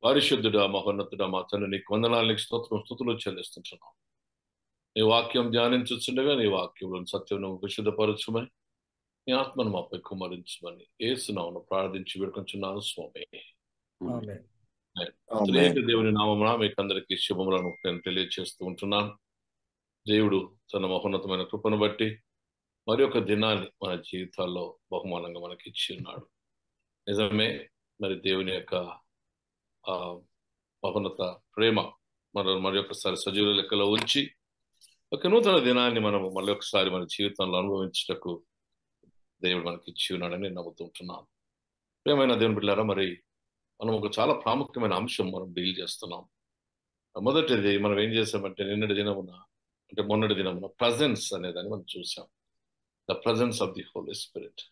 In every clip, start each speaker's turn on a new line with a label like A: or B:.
A: పరిశుద్ధుడా మహోన్నతుడా మా తండ్రి నీకు వందనాలు, నీకు స్తుతులు చెల్లిస్తున్నాం. నీ వాక్యం ధ్యానించుచుండగా నీ వాక్యంలో సత్యం విశుద్ధపరచుమని, నీ ఆత్మను మాపై కుమ్మరించమని యేసునామమున ప్రార్థించి వేడుకొంచున్నాను స్వామి.
B: ఆమేన్.
A: త్రియేక దేవుని నామమున మీకు అందరికీ శుభములను నేను తెలియజేస్తూ ఉంటున్నాను. దేవుడు తన మహోన్నతమైన కృపను బట్టి మరి ఒక దినాన్ని మన జీవితాల్లో బహుమానంగా మనకి ఇచ్చి ఉన్నాడు. నిజమే, మరి దేవుని యొక్క ఆ మహోన్నత ప్రేమ మరి ఒకసారి సజీవ లెక్కలో ఉంచి ఒక నూతన దినాన్ని మనము మళ్ళీ ఒకసారి మన జీవితంలో అనుభవించటకు దేవుడు మనకి ఇచ్చి ఉన్నాడని నేను నమ్ముతుంటున్నాను. ప్రియమైన దేవుని బిడ్డలారా, మరి మనం ఒక చాలా ప్రాముఖ్యమైన అంశం మనం డీల్ చేస్తున్నాం. మొదటిది మనం ఏం చేసామంటే మొన్నటి దినమున ప్రజెన్స్ అనేదాన్ని మనం చూసాం. The presence of the Holi Spirit.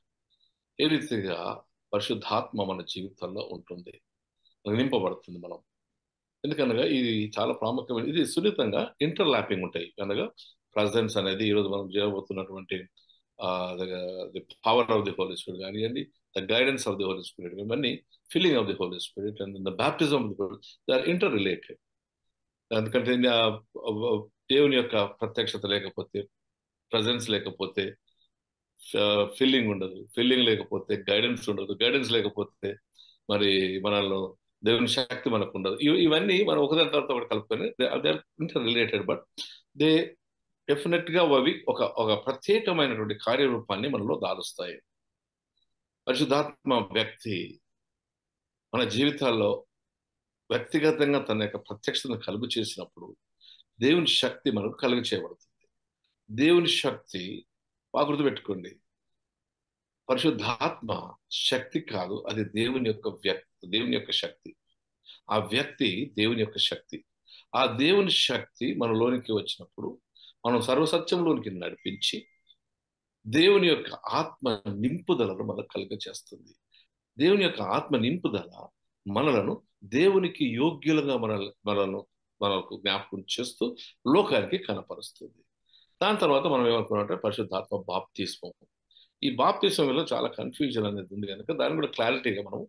A: ఏ రీతిగా పరిశుద్ధాత్మ మన జీవితంలో ఉంటుంది, నింపబడుతుంది మనం. ఎందుకనగా ఇది చాలా ప్రాముఖ్యమైన, ఇది సున్నితంగా ఇంటర్లాపింగ్ ఉంటాయి. అనగా ప్రజెన్స్ అనేది ఈరోజు మనం చేయబోతున్నటువంటి the power of the Holi Spirit కానివ్వండి, the guidance of the Holi Spirit, ఇవన్నీ filling of the Holi Spirit and the baptism of the Holy, they are interrelated. ఎందుకంటే దేవుని యొక్క ప్రత్యక్షత లేకపోతే, ప్రజెన్స్ లేకపోతే ఫిల్లింగ్ ఉండదు, ఫిల్లింగ్ లేకపోతే గైడెన్స్ ఉండదు, గైడెన్స్ లేకపోతే మరి మనలో దేవుని శక్తి మనకు ఉండదు. ఇవన్నీ మనం ఒకదాని తర్వాత ఒకటి కలుపుకొని they are inter related, but they definite గా అవి ఒక ప్రత్యేకమైనటువంటి కార్యరూపాన్ని మనలో దాలుస్తాయి. పరిశుద్ధాత్మ వ్యక్తి మన జీవితాల్లో వ్యక్తిగతంగా తన యొక్క ప్రత్యక్షతను కలుగు చేసినప్పుడు దేవుని శక్తి మనకు కలుగు చేయబడుతుంది. దేవుని శక్తి బాగా గుర్తుపెట్టుకోండి, పరిశుద్ధాత్మ శక్తి కాదు, అది దేవుని యొక్క వ్యక్తి, దేవుని యొక్క శక్తి. ఆ వ్యక్తి దేవుని యొక్క శక్తి. ఆ దేవుని శక్తి మనలోనికి వచ్చినప్పుడు మనం సర్వసత్యంలోనికి నడిపించి దేవుని యొక్క ఆత్మ నింపుదలను మనకు కలుగ చేస్తుంది. దేవుని యొక్క ఆత్మ నింపుదల మనలను దేవునికి యోగ్యులుగా మనకు జ్ఞాపకం చేస్తూ లోకానికి కనపరుస్తుంది. దాని తర్వాత మనం ఏమనుకున్నామంటే పరిశుద్ధాత్మ బాప్తిస్మం. ఈ బాప్తిస్మంలో చాలా కన్ఫ్యూజన్ అనేది ఉంది కనుక దాన్ని కూడా క్లారిటీగా మనం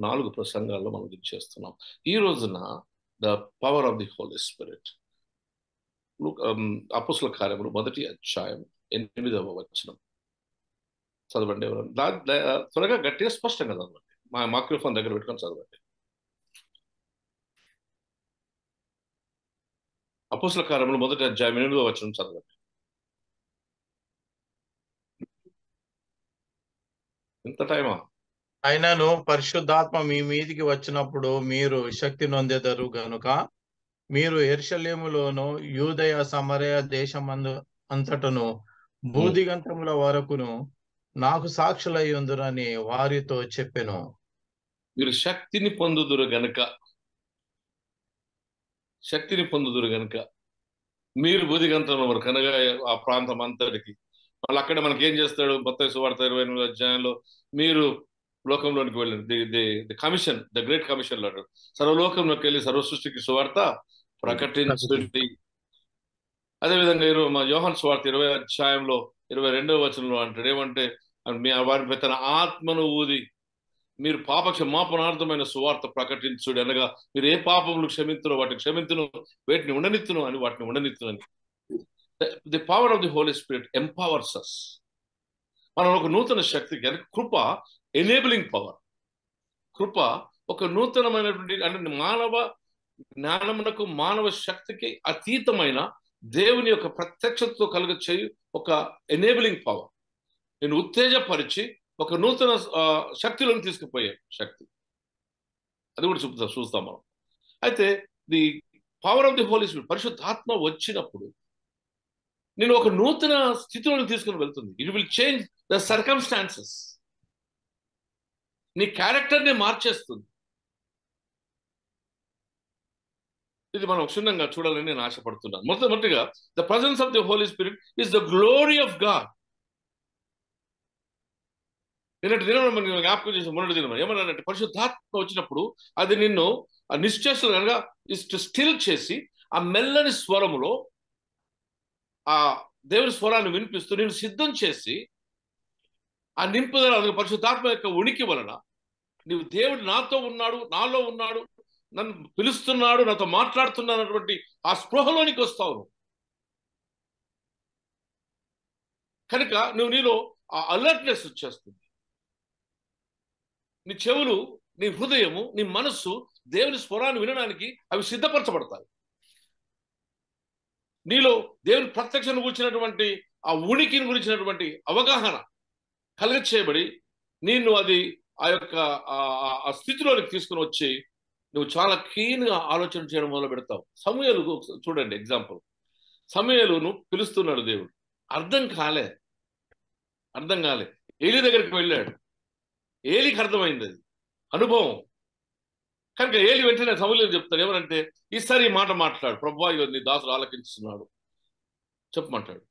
A: 4 ప్రసంగాల్లో మనం ఇది చేస్తున్నాం. ఈ రోజున the power of the Holi Spirit, అపోస్తల కార్యములు 1వ అధ్యాయం 8వ వచనం చదవండి. త్వరగా గట్టిగా స్పష్టంగా చదవండి, మా మైక్రోఫోన్ దగ్గర పెట్టుకొని చదవండి. అపోస్తల కార్యములు 1వ అధ్యాయం 8వ వచనం చదవండి. ఎంత టైమా?
C: అయినను పరిశుద్ధాత్మ మీ మీదికి వచ్చినప్పుడు మీరు శక్తి నొందెదరు గనుక మీరు యెరూషలేములోను యూదయ సమరయ దేశమందు అంతటను భూదిగంతముల వరకును నాకు సాక్షులై ఉందురని వారితో చెప్పెను.
A: మీరు శక్తిని పొందుదురు గనుక మీరు భూదిగంతముల వరకు అనగా ఆ ప్రాంతం అంతటికి. మళ్ళీ అక్కడ మనకి ఏం చేస్తాడు? మత్తయి సువార్త 28వ అధ్యాయంలో మీరు లోకంలోనికి వెళ్ళండి, the commission, the great commission లో సర్వలోకంలోకి వెళ్ళి సర్వ సృష్టికి సువార్త ప్రకటించండి. అదేవిధంగా మా యోహాను సువార్త 20వ అధ్యాయంలో 22వ వచనంలో అంటాడు ఏమంటే, వారి తన ఆత్మను ఊది మీరు పాప క్షమాపణార్థమైన సువార్త ప్రకటించుడు, అనగా మీరు ఏ పాపములు క్షమించునో వాటిని క్షమించును, వేటిని ఉండనిత్తును అని వాటిని ఉండనిత్తును అని. The power of the Holi Spirit empowers us. మనం ఒక నూతన శక్తి కనుక కృప ఎనేబులింగ్ పవర్. కృప ఒక నూతనమైనటువంటి, అంటే మానవ జ్ఞానమునకు మానవ శక్తికి అతీతమైన దేవుని యొక్క ప్రత్యక్షతతో కలుగ చేయు ఒక ఎనేబులింగ్ పవర్. నేను ఉత్తేజపరిచి ఒక నూతన శక్తిలోకి తీసుకుపోయే శక్తి, అది కూడా చూస్తాం మనం. అయితే the power of the Holi Spirit, పరిశుద్ధాత్మ వచ్చినప్పుడు నేను ఒక నూతన స్థితిలోకి తీసుకుని వెళ్తుంది. It will change the circumstances. నీ క్యారెక్టర్ని మార్చేస్తుంది. ఇది మనం క్షుణ్ణంగా చూడాలని నేను ఆశపడుతున్నాను. మొట్టమొదటిగా the presence of the Holi Spirit is the glory of God. నిన్నటి దినం మనం జ్ఞాపకం చేసిన మొన్నటి దినం ఏమన్నానంటే, పరిశుద్ధాత్మ వచ్చినప్పుడు అది నిన్ను నిశ్చేష్టలు కనుక స్టిల్ చేసి ఆ మెల్లని స్వరములో ఆ దేవుని స్వరాన్ని వినిపిస్తూ నేను సిద్ధం చేసి ఆ నింపుదల పరిశుద్ధాత్మ యొక్క ఉనికి వలన నీవు దేవుడు నాతో ఉన్నాడు, నాలో ఉన్నాడు, నన్ను పిలుస్తున్నాడు, నాతో మాట్లాడుతున్నటువంటి ఆ స్పృహలోనికి వస్తావు. కనుక నీలో ఆ అలర్ట్నెస్ వచ్చేస్తుంది. నీ చెవులు, నీ హృదయము, నీ మనస్సు దేవుని స్వరాన్ని వినడానికి అవి సిద్ధపరచబడతాయి. నీలో దేవుని ప్రత్యక్షను గురించినటువంటి ఆ ఉనికిని గురించినటువంటి అవగాహన కలుగ చేయబడి నిన్ను అది ఆ యొక్క ఆ స్థితిలోనికి తీసుకుని వచ్చి నువ్వు చాలా క్లీన్గా ఆలోచన చేయడం మొదలు పెడతావు. సమూయేలు చూడండి ఎగ్జాంపుల్. సమూయేలును పిలుస్తున్నాడు దేవుడు, అర్థం కాలే. ఏలీ దగ్గరికి వెళ్ళాడు, ఏలీకి అర్థమైంది అది అనుభవం. కనుక ఏలి వెంటనే సమూయేలు చెప్తాడు ఏమనంటే, ఈసారి ఈ మాట మాట్లాడు, ప్రభువా నీ దాసుడు ఆలకించుతున్నాడు, చెప్పమంటాడు.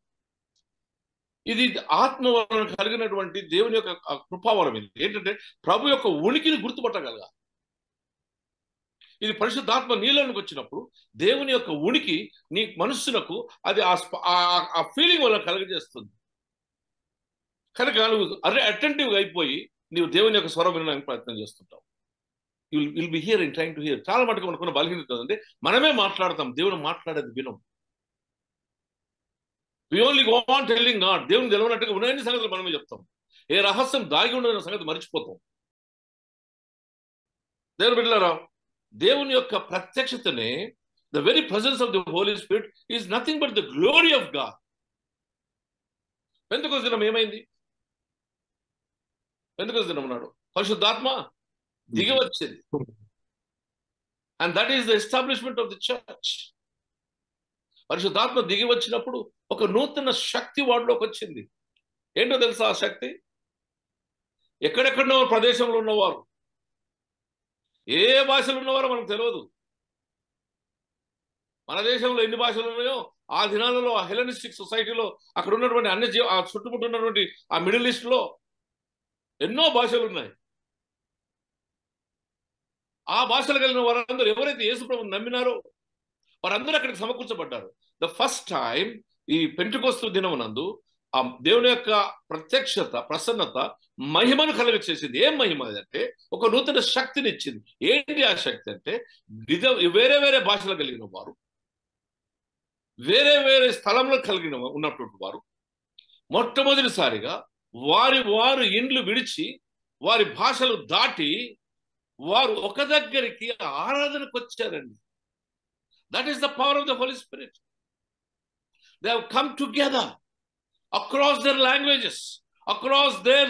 A: ఇది ఆత్మ వలన కలిగినటువంటి దేవుని యొక్క కృపావరం. ఇది ఏంటంటే ప్రభు యొక్క ఉనికిని గుర్తుపట్టగలగా. ఇది పరిశుద్ధాత్మ నీలోనికి వచ్చినప్పుడు దేవుని యొక్క ఉనికి నీ మనస్సునకు అది ఆ ఫీలింగ్ వల్ల కలుగజేస్తుంది. కనుక నువ్వు అటెంటివ్గా అయిపోయి నీవు దేవుని యొక్క స్వరం వినడానికి ప్రయత్నం చేస్తుంటావు. Will be here in trying to hear. చాలా మటుకు మనకున్న బలహీనత అంటే మనమే మాట్లాడతాం, దేవుడు మాట్లాడేది వినం. We only go on telling God. దేవుని తెలవనట్టుగా ఉన్నాయని సంగతులు మనమే చెప్తాం. ఏ రహస్యం దాగి ఉండదన్న సంగతి మర్చిపోతాం. దేవుని బిడ్డలారా, దేవుని యొక్క ప్రత్యక్షతనే, the very presence of the Holy Spirit is nothing but the glory of God. Pentecost దినం ఏమైంది? పెంతెకొస్తు దినం నాడు పరిశుద్ధాత్మ దిగి వచ్చింది. And that is the establishment of the church. పరిశుద్ధాత్మ దిగి వచ్చినప్పుడు ఒక నూతన శక్తి వాడిలోకి వచ్చింది. ఏంటో తెలుసా ఆ శక్తి? ఎక్కడెక్కడో ప్రదేశంలో ఉన్నవారు, ఏ భాషలు ఉన్నవారో మనకు తెలియదు. మన దేశంలో ఎన్ని భాషలు ఉన్నాయో ఆ దినాలలో ఆ హెలెనిస్టిక్ సొసైటీలో అక్కడ ఉన్నటువంటి అన్ని ఆ చుట్టుముట్టు ఉన్నటువంటి ఆ మిడిల్ ఈస్ట్ లో ఎన్నో భాషలు ఉన్నాయి. ఆ భాషలు కలిగిన వారందరూ ఎవరైతే యేసు ప్రభువుని నమ్మినారో వారందరూ అక్కడికి సమకూర్చబడ్డారు. ద ఫస్ట్ టైం ఈ పెంటెకొస్తు దినమునందు ఆ దేవుని యొక్క ప్రత్యక్షత, ప్రసన్నత, మహిమను కలుగ చేసింది. ఏం మహిమ అంటే ఒక నూతన శక్తిని ఇచ్చింది. ఏంటి ఆ శక్తి అంటే, వేరే వేరే భాషలు కలిగిన వారు, వేరే వేరే స్థలంలో కలిగిన ఉన్నటువంటి వారు మొట్టమొదటిసారిగా వారి ఇండ్లు విడిచి వారి భాషలు దాటి వారు ఒక దగ్గరికి ఆరాధనకు వచ్చారండి. That is the power of the Holy Spirit. They have come together across their languages, across their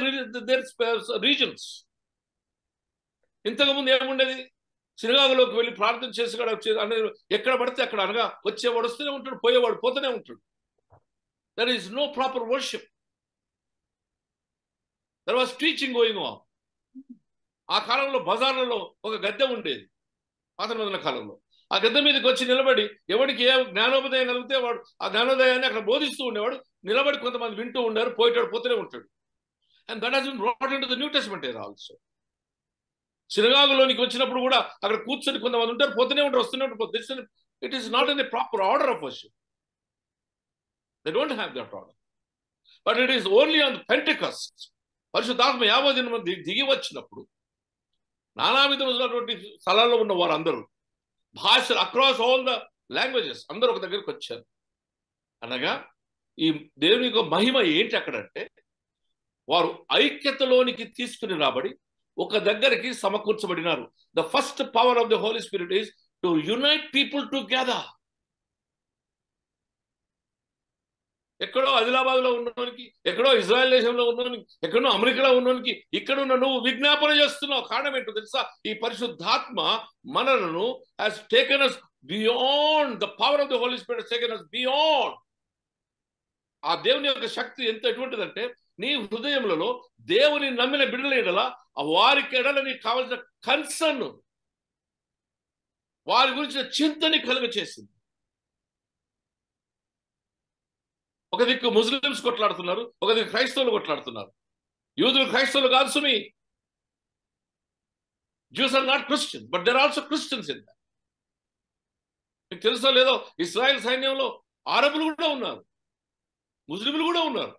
A: regions. ఇంతకుముందు ఏముండేది? సినగాగులోకి వెళ్ళి ప్రార్థన చేసి ఎక్కడ పడితే అక్కడ అనగా వచ్చేవాడు వస్తూనే ఉంటాడు, పోయేవాడు పోతూనే ఉంటాడు. There is no proper worship. There was teaching going on. ఆ కాలంలో బజార్లలో ఒక గద్దె ఉండేది పాత మొదల కాలంలో. ఆ గద్దె మీదకి వచ్చి నిలబడి ఎవరికి ఏ జ్ఞానోదయం కలిగితే వాడు ఆ జ్ఞానోదయాన్ని అక్కడ బోధిస్తూ ఉండేవాడు. నిలబడి కొంతమంది వింటూ ఉన్నారు, పోయేటాడు పోతూనే ఉంటాడు. And that has been brought into the New Testament era also. సినగాగులోనికి వచ్చినప్పుడు కూడా అక్కడ కూర్చొని కొంతమంది ఉంటారు, పోతూనే ఉంటారు, వస్తూనే ఉంటారు. It is not in the proper order of worship. They don't have that order. But it is only on Pentecost. పరిశుద్ధాత్మ 50 దినం దిగి వచ్చినప్పుడు నానా విధమైనటువంటి స్థలాల్లో ఉన్న వారందరూ భాషలు అక్రాస్ ఆల్ ద లాంగ్వేజెస్ అందరూ ఒక దగ్గరికి వచ్చారు. అనగా ఈ దేవుని యొక్క మహిమ ఏంటి అక్కడంటే, వారు ఐక్యతలోనికి తీసుకుని రాబడి ఒక దగ్గరికి సమకూర్చబడినారు. The first power of the Holi spirit is to unite people together. ఎక్కడో ఆదిలాబాద్ లో ఉన్నవానికి, ఎక్కడో ఇజ్రాయెల్ దేశంలో ఉన్నవానికి, ఎక్కడో అమెరికాలో ఉన్నవానికి ఇక్కడ ఉన్న నువ్వు విజ్ఞాపన చేస్తున్నావు. కారణం ఏంటో తెలుసా? ఈ పరిశుద్ధాత్మ మనలను has taken us beyond the power of the Holy Spirit, has taken us beyond. ఆ దేవుని యొక్క శక్తి ఎంత ఎటువంటిదంటే, నీ హృదయములలో దేవుని నమ్మిన బిడ్డల ఎడల వారికి ఎడల నీకు కావాల్సిన కన్సర్న్, వారి గురించిన చింతని కలుగ చేసింది. ఒక దిక్కు ముస్లిమ్స్ కొట్లాడుతున్నారు, ఒక దిక్కు క్రైస్తవులు కొట్లాడుతున్నారు. యూదులు క్రైస్తవులు కాదు సుమి. Jews are not Christians, but there are also Christians in that. మీకు తెలుసో లేదో, ఇస్రాయెల్ సైన్యంలో అరబులు కూడా ఉన్నారు, ముస్లింలు కూడా ఉన్నారు.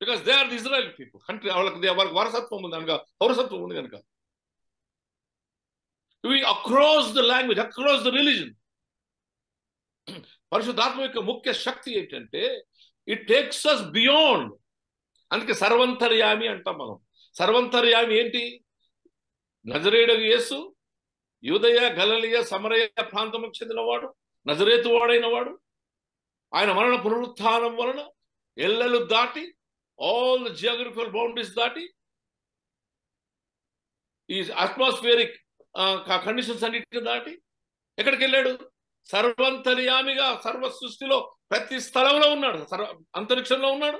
A: Because they are the Israel people. Country వాళ్ళకి వారసత్వం ఉంది కనుక, పౌరసత్వం ఉంది కనుక. Across the language, across the religion. పరిశుద్ధాత్మ యొక్క ముఖ్య శక్తి ఏంటంటే ఇట్ టేక్స్ అస్ బియాండ్. అందుకే సర్వంతర్యామి అంటాం మనం. సర్వంతర్యామి ఏంటి? నజరేయుడగు యేసు యూదయ, గలిలయ, సమరయ ప్రాంతముకు చెందినవాడు, నజరేతు వాడైన వాడు. ఆయన మరణ పునరుత్థానం వలన ఎల్లలు దాటి, ఆల్ ద జియోగ్రఫికల్ బౌండరీస్ దాటి, ఈ అట్మాస్ఫియరిక్ కండిషన్స్ అన్నిటిని దాటి ఎక్కడికి వెళ్ళాడు? సర్వంతర్యామిగా సర్వ సృష్టిలో ప్రతి స్థలంలో ఉన్నాడు. అంతరిక్షంలో ఉన్నాడు,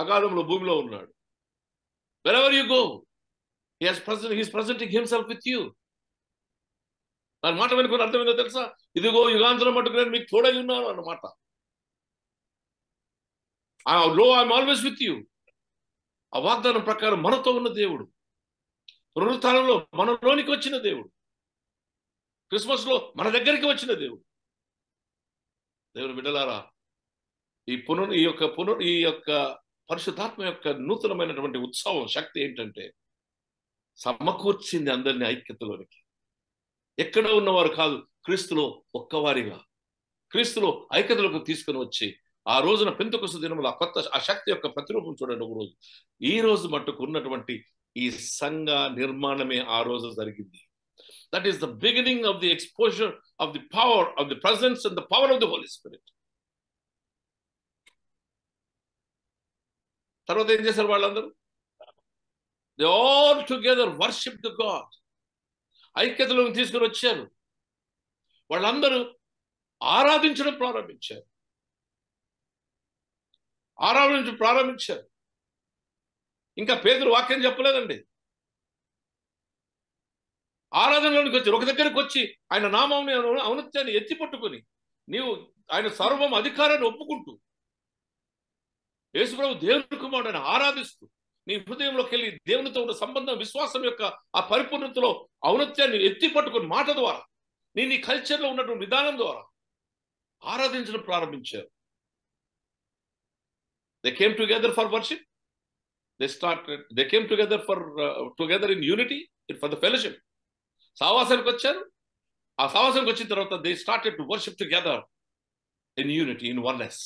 A: అగాధంలో భూమిలో ఉన్నాడు. wherever you go, he is presenting himself with you. దాని మాట వెనుకొని అర్థమైందో తెలుసా? ఇదిగో యుగాంతరం మట్టుకు నేను మీకు తోడై ఉన్నాను అన్నమాట. లో ఐఎమ్ ఆల్వేస్ విత్ యూ. ఆ వాగ్దానం ప్రకారం మనతో ఉన్న దేవుడు, పునరుత్థానంలో మనలోనికి వచ్చిన దేవుడు, క్రిస్మస్ లో మన దగ్గరికి వచ్చిన దేవుడు. దేవుని బిడ్డలారా, ఈ యొక్క పరిశుద్ధాత్మ యొక్క నూతనమైనటువంటి ఉత్సవం శక్తి ఏంటంటే సమకూర్చింది అందరినీ ఐక్యతలోనికి. ఎక్కడ ఉన్నవారు కాదు, క్రీస్తులో ఒక్కవారిగా, క్రీస్తులో ఐక్యతలోకి తీసుకుని వచ్చి ఆ రోజున పెంతెకొస్తు దినముల ఆ శక్తి యొక్క ప్రతిరూపం చూడండి. ఒక రోజు, ఈ రోజు మట్టుకు ఉన్నటువంటి ఈ సంఘ నిర్మాణమే ఆ రోజు జరిగింది. That is the beginning of the exposure of the power of the presence and the power of the Holi spirit. తర్వాత ఏం చేశారు వాళ్ళందరూ? They all together worship the God. ఐక్యతలో తీసుకుని వచ్చారు. వాళ్ళందరూ ఆరాధించడం ప్రారంభించారు. ఇంకా పేతురు వాక్యం చెప్పలేదండి. ఆరాధనలోనికి వచ్చి ఒక దగ్గరికి వచ్చి ఆయన నామం ఔన్నత్యాన్ని ఎత్తి పట్టుకుని నీవు ఆయన సర్వం అధికారాన్ని ఒప్పుకుంటూ యేసుప్రభు దేవుని కుమారుడని ఆరాధిస్తూ నీ హృదయంలోకి వెళ్ళి దేవునితో ఉన్న సంబంధం, విశ్వాసం యొక్క ఆ పరిపూర్ణతలో ఔన్నత్యాన్ని ఎత్తి పట్టుకుని మాట ద్వారా నీ కల్చర్లో ఉన్నటువంటి విధానం ద్వారా ఆరాధించడం ప్రారంభించారు. They came together for worship. They came together together in unity, for the fellowship. సావాసానికి వచ్చారు. ఆ సావాసానికి వచ్చిన తర్వాత they started to worship together in unity, in oneness.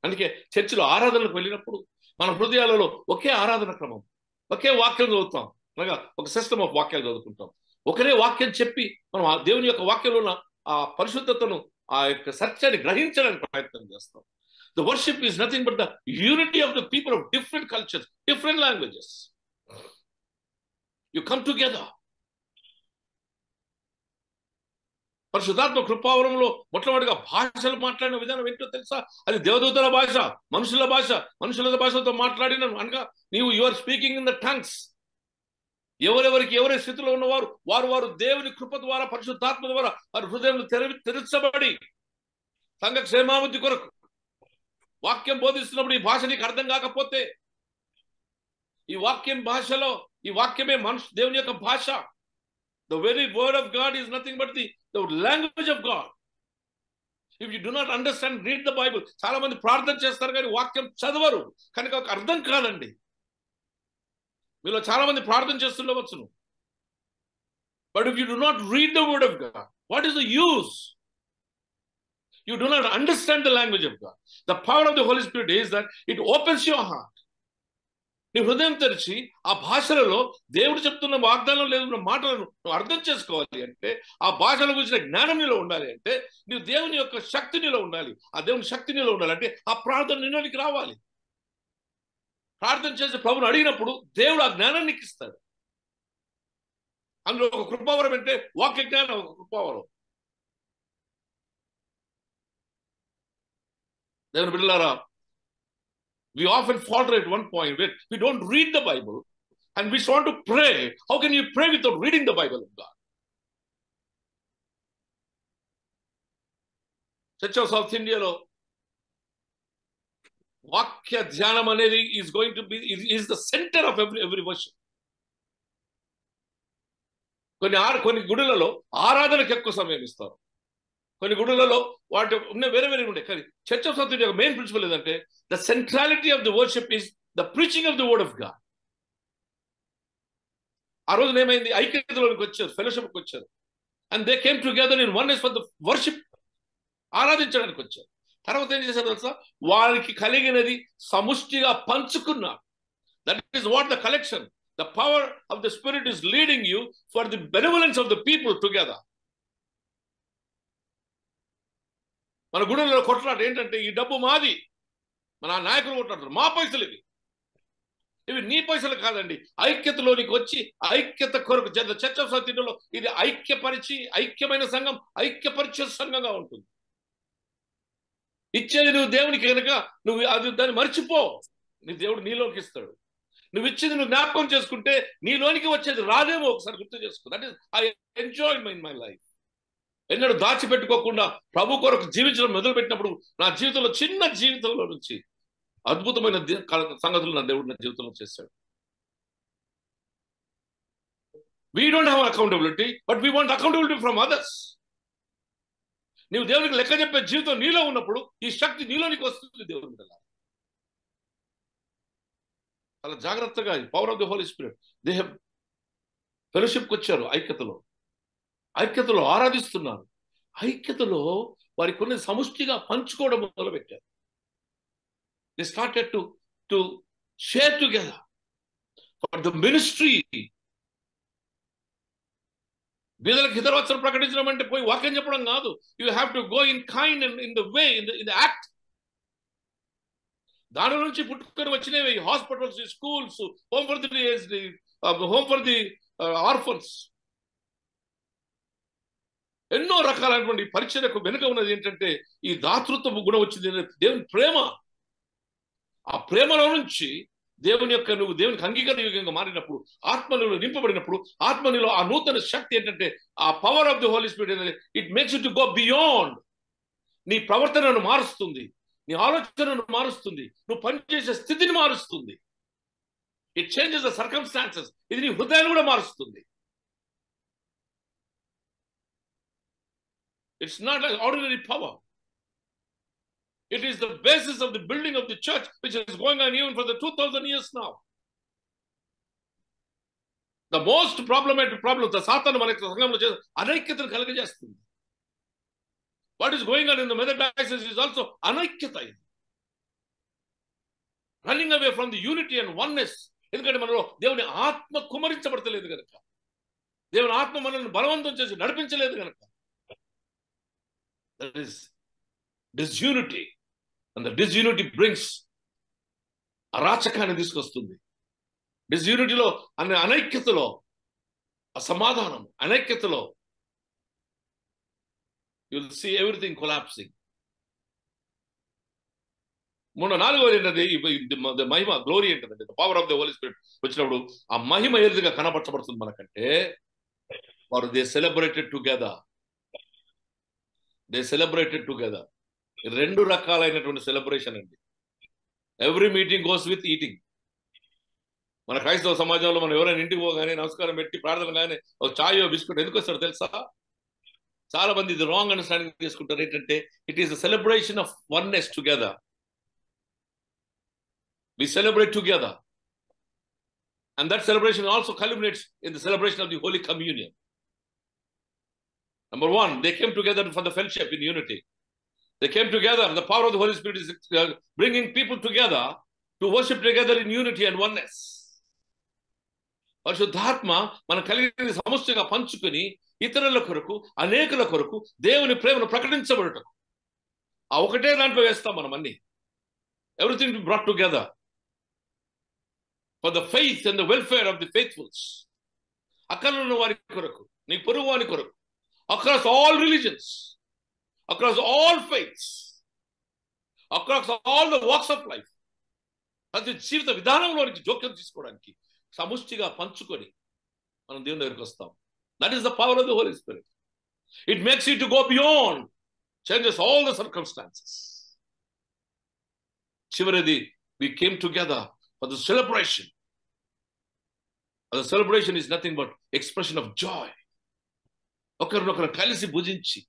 A: అందుకే చర్చిలో ఆరాధనకు వెళ్ళినప్పుడు మన హృదయాలలో ఒకే ఆరాధన క్రమం, ఒకే వాక్యం చదువుతాం, అనగా ఒక సిస్టమ్ ఆఫ్ వాక్యాలు చదువుకుంటాం. ఒకరే వాక్యం చెప్పి మనం ఆ దేవుని యొక్క వాక్యంలో ఉన్న ఆ పరిశుద్ధతను, ఆ యొక్క సత్యాన్ని గ్రహించడానికి ప్రయత్నం చేస్తాం. The worship is nothing but the unity of the people of different cultures, different languages. You come together. పరిశుద్ధాత్మ కృపావరంలో మొట్టమొదటిగా భాషలు మాట్లాడిన విధానం ఏంటో తెలుసా? అది దేవదూతల భాష, మనుషుల భాషతో మాట్లాడిన అనగా నీవు you are speaking in the tongues. ఎవరెవరికి ఎవరి స్థితిలో ఉన్నవారు వారు దేవుని కృప ద్వారా, పరిశుద్ధాత్మ ద్వారా వారి హృదయం తెరచబడి సంఘ క్షేమాభివృద్ధి కొరకు వాక్యం బోధిస్తున్నప్పుడు ఈ భాష నీకు అర్థం కాకపోతే, ఈ వాక్యమే దేవుని యొక్క భాష. The very word of God is nothing but the language of God. If you do not understand, read the Bible. చాలా మంది ప్రార్థన చేస్తారు కానీ వాక్యం చదవరు, కనుక ఒక అర్థం కాదండి. మీలో చాలా మంది ప్రార్థన చేస్తుండవచ్చును. But if you do not read the word of God, what is the use? You do not understand the language of God. The power of the Holy Spirit is that it opens your heart. నీ హృదయం తెరిచి ఆ భాషలలో దేవుడు చెప్తున్న వాగ్దానం లేదున్న మాటలను నువ్వు అర్థం చేసుకోవాలి అంటే, ఆ భాషల గురించిన జ్ఞానం నీలో ఉండాలి అంటే, నువ్వు దేవుని యొక్క శక్తి నీలో ఉండాలి. ఆ దేవుని శక్తి నీలో ఉండాలంటే ఆ ప్రార్థన నిన్నోనికి రావాలి. ప్రార్థన చేసి ప్రభుని అడిగినప్పుడు దేవుడు ఆ జ్ఞానాన్ని నీకు ఇస్తాడు. అందులో ఒక కృపావరం అంటే వాక్య జ్ఞానం, ఒక కృపావరం. దేవుని బిడ్డలారా, we often falter at one point where we don't read the Bible and we want to pray. How can you pray without reading the Bible of God? Church of South India lo vakya dhyanam anedi is the center of every worship. కొన్ని గుడులలో ఆరాధనకు ఎక్కువ సమయం ఇస్తారు, కొన్ని గుడులలో వాటి వేరే ఉండే. కానీ church of south India main principal ఏంటంటే the centrality of the worship is the preaching of the word of God. ఆ రోజున ఏమైంది? ఐక్యతలోనికి వచ్చారు, ఫెలోషిప్కి వచ్చారు. And they came together in oneness for the worship, ఆరాధించడానికి వచ్చారు. తర్వాత ఏం చేశారు తెలుసా? వారికి కలిగినది సముష్టిగా పంచుకున్నారు. That is what the collection. The power of the spirit is leading you for the benevolence of the people together. మన గుడిలో కొట్లాట ఏంటంటే, ఈ డబ్బు మాది, మన నాయకులు కొట్లాడతారు, మా పైసలు ఇవి నీ పైసలు కాదండి. ఐక్యతలోనికి వచ్చి ఐక్యత కొరకు చర్చ్ ఆఫ్ సౌత్ ఇండియాలో ఇది ఐక్యమైన సంఘం, ఐక్యపరిచే సంఘంగా ఉంటుంది. ఇచ్చేది నువ్వు దేవునికి కనుక నువ్వు అది దాన్ని మర్చిపో, నీ దేవుడు నీలోకి ఇస్తాడు. నువ్వు ఇచ్చేది నువ్వు జ్ఞాపకం చేసుకుంటే నీలోనికి వచ్చేది రాదేమో, ఒకసారి గుర్తు చేసుకో. That is I enjoy in my life. ఎన్నడూ దాచిపెట్టుకోకుండా ప్రభు కొరకు జీవించడం మొదలుపెట్టినప్పుడు నా జీవితంలో, చిన్న జీవితంలో నుంచి అద్భుతమైన సంగతులు నా దేవుడు నా జీవితంలో చేశాడు. We don't have accountability, but we want accountability from others. నీవు దేవునికి లెక్క చెప్పే జీవితం నీలో ఉన్నప్పుడు ఈ శక్తి నీలోనికి వస్తుంది. దేవుని మీద చాలా జాగ్రత్తగా, power of the Holi spirit. They have ఫెలోషిప్కి వచ్చారు, ఐక్యతలో ఆరాధిస్తున్నారు. ఐక్యతలో వారి కొన్ని సముష్టిగా పంచుకోవడం మొదలుపెట్టారు. They started to share together for the ministry. బీదలకు హితవచనం ప్రకటించడం అంటే పోయి వాక్యం చెప్పడం కాదు. You have to go in kind and in the way, in the act. దాని నుంచి పుట్టుకొని వచ్చినవి hospitals, schools, home for the orphans. ఎన్నో రకాలైనటువంటి పరిచర్యకు వెనుక ఉన్నది ఏంటంటే ఈ దాతృత్వ గుణం వచ్చింది, దేవుని ప్రేమ. ఆ ప్రేమలో నుంచి నువ్వు దేవునికి అంగీకారయోగ్యంగా మారినప్పుడు, ఆత్మలో నింపబడినప్పుడు, ఆత్మనిలో ఆ నూతన శక్తి ఏంటంటే ఆ power of the Holi spirit అనేది it makes you to go beyond. నీ ప్రవర్తనను మారుస్తుంది, నీ ఆలోచనను మారుస్తుంది, నువ్వు పనిచేసే స్థితిని మారుస్తుంది. It changes the circumstances. ఇది నీ హృదయాన్ని కూడా మారుస్తుంది. It's not like ordinary power. It is the basis of the building of the church, which is going on even for the 2000 years now. The most problematic problem, the Satan మనకి సంఘంలో చేసే అనైక్యతను కలగజేస్తుంది. What is going on in the mother diocese is also అనైక్యత. Running away from the unity and oneness. ఎందుకంటే మనలో దేవుని ఆత్మ కుమరించబడతలేదు కనుక, దేవుని ఆత్మ మనల్ని బలవంతం చేసి నడిపించలేదు కనుక, that is disunity. And the disunity brings అరాచకాన్ని తీసుకొస్తుంది. డిస్యూనిటీలో, అనైక్యతలో అసమాధానం, అనైక్యతలో you will see everything collapsing. నాలుగోది ఏంటంటే మహిమ, గ్లోరీ ఏంటంటే power of the Holi Spirit వచ్చినప్పుడు ఆ మహిమ ఏదిగా కనపరచబడుతుంది మనకంటే వారు దే సెలబ్రేటెడ్ టుగెదర్. రెండు రకాలైనటువంటి సెలబ్రేషన్ అండి. Every meeting goes with eating. మన క్రైస్తవ సమాజంలో మనం ఎవరైనా ఇంటికి పోగానే నమస్కారం పెట్టి ప్రార్థన కానీ ఒక చాయో బిస్కెట్ ఎందుకు వస్తారో తెలుసా? చాలా మంది ఇది రాంగ్ అండర్స్టాండింగ్ చేసుకుంటారు. ఏంటంటే it is the celebration of oneness together. We celebrate together, and that celebration also culminates in the celebration of the Holy Communion. Number one, they came together for the fellowship in unity. They came together. The power of the Holy Spirit is bringing people together to worship together in unity and oneness. పరిశుద్ధాత్మ మన కలిగిన సమస్యగా పంచుకొని ఇతరుల కొరకు, అనేకుల కొరకు దేవుని ప్రేమను ప్రకటించబడటం. ఆ ఒకటే దాంట్లో వేస్తాం మనం అన్ని. Everything to be brought together for the faith and the welfare of the faithfuls. అక్కడ ఉన్న వారి కొరకు, నీ పొరుగు వారి కొరకు, across all religions, across all faiths, across all the walks of life. ప్రతి జీవిత విధానంలోనికి జోక్యం తీసుకోవడానికి సముష్టిగా పంచుకొని మనం దేవుని దగ్గరికి వస్తాం. That is the power of the Holy Spirit. It makes you to go beyond, changes all the circumstances. చివరిది, we came together for the celebration. The celebration is nothing but expression of joy. ఒకరినొకరు కలిసి భుజించి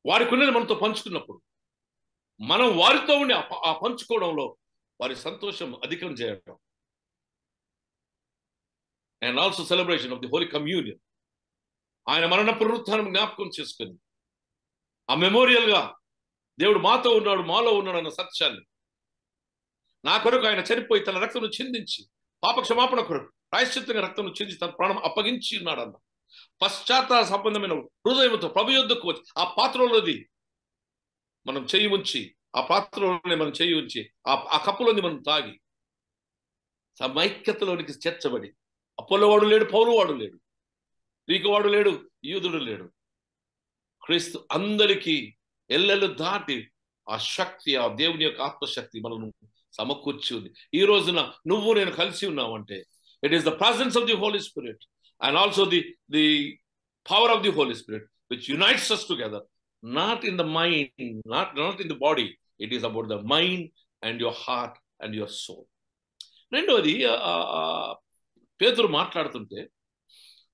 A: వారికి ఉన్నది మనతో పంచుకున్నప్పుడు మనం వారితో ఉండి ఆ పంచుకోవడంలో వారి సంతోషం అధికం చేయడం. And also celebration of the Holi communion. ఆయన మరణ పునరుత్థానం జ్ఞాపకం చేసుకుని ఆ మెమోరియల్ గా దేవుడు మాతో ఉన్నాడు, మాలో ఉన్నాడు అన్న సత్యాన్ని, నా కొరకు ఆయన చనిపోయి తన రక్తను చిందించి పాప క్షమాపణ కొరకు ప్రాయశ్చిత్తంగా రక్తను చిందించి తన ప్రాణం అప్పగించి ఉన్నాడన్న పశ్చాత్తాప సంబంధమైన హృదయంతో ప్రభు యొద్దకు వచ్చి ఆ పాత్రలోది మనం చెయ్యి ఉంచి, ఆ పాత్రలోనే మనం చెయ్యి ఉంచి ఆ కప్పులోని మనం తాగి సమైక్యతలోనికి చేర్చబడి, అపోలోవాడు లేడు, పౌలువాడు లేడు, గ్రీకువాడు లేడు, యూదుడు లేడు, క్రీస్తు అందరికీ ఎల్లెల్లు దాటి ఆ శక్తి, ఆ దేవుని యొక్క ఆత్మశక్తి మనను సమకూర్చి ఉంది. ఈ రోజున నువ్వు నేను కలిసి ఉన్నామంటే it is the presence of the Holi Spirit and also the power of the Holi Spirit which unites us together, not in the mind, not in the body. It is about the mind and your heart and your soul. రెండోది పేతురు మాట్లాడుతుంటే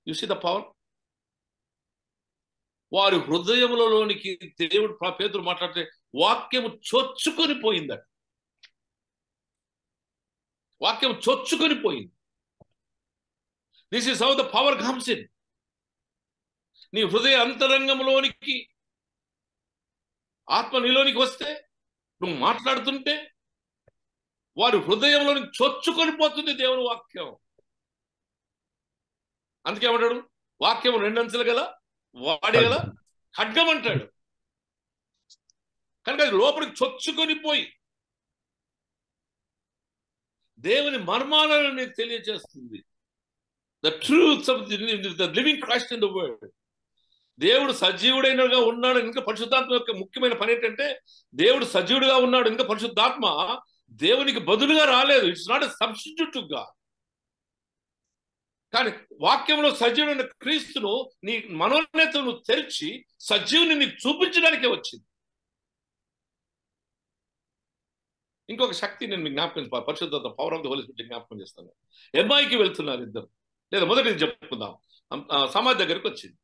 A: you see the power. వారి హృదయములలోనికి దేవుడు పేతురు మాట్లాడితే వాక్యము చొచ్చుకొని పోయిందట. వాక్యం చొచ్చుకొని పోయింది. This is how the power comes in. నీ హృదయ అంతరంగంలోనికి ఆత్మ నీలోనికి వస్తే, నువ్వు మాట్లాడుతుంటే వారి హృదయంలోనికి చొచ్చుకొని పోతుంది దేవుని వాక్యం. అందుకే ఏమంటాడు, వాక్యం రెండంచెలు గల వాడి గల ఖడ్గం అంటాడు. కనుక అది లోపలికి చొచ్చుకొని పోయి దేవుని మర్మాలను నీకు తెలియజేస్తుంది. The truths of the living Christ in the world. దేవుడు సజీవుడైనగా ఉన్నాడు. ఇంకా పరిశుద్ధాత్మ యొక్క ముఖ్యమైన పని ఏంటంటే, దేవుడు సజీవుడిగా ఉన్నాడు, ఇంకా పరిశుద్ధాత్మ దేవునికి బదులుగా రాలేదు. It's not a substitute to God. కానీ వాక్యంలో సజీవుడైన క్రీస్తును నీ మనోనేతను తెరిచి సజీవుని నీకు చూపించడానికే వచ్చింది. ఇంకొక శక్తి నేను మీకు జ్ఞాపకం, పరిశుద్ధత, power of the Holi Spirit జ్ఞాపకం చేస్తాను. ఎంఐకి వెళ్తున్నారు ఇద్దరు, లేదా మొదటిది చెప్పుకుందాం. సమాధి దగ్గరికి వచ్చింది.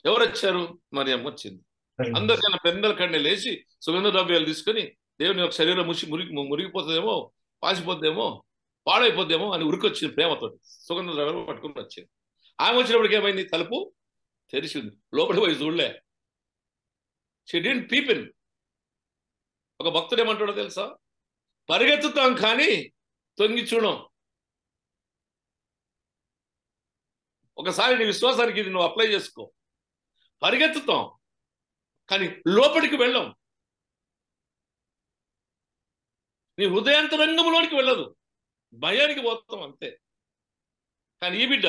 A: ఎవరు వచ్చారు? మరియమ్మ వచ్చింది. అందరికన్నా పెద్దల కన్నా లేచి సుగంధ ద్రవ్యాలు తీసుకొని దేవుని యొక్క శరీరం మురిగిపోతుందేమో, పాసిపోద్దేమో, పాడైపోద్దేమో అని ఉరికొచ్చింది ప్రేమతో. సుగంధ ద్రవ్యాలు పట్టుకుని వచ్చింది. ఆమె వచ్చినప్పటికి ఏమైంది? తలుపు తెరిచింది. లోపలికి పోయి చూడలే. She didn't peep in. ఒక భక్తుడు ఏమంటాడో తెలుసా? పరిగెత్తుతాం కానీ తొంగి చూడం. ఒకసారి నీ విశ్వాసానికి ఇది నువ్వు అప్లై చేసుకో. పరిగెత్తుతాం కానీ లోపలికి వెళ్ళాం. నీ హృదయాంతరంగంలోనికి వెళ్ళదు, భయానికి పోతాం అంతే. కానీ ఈ బిడ్డ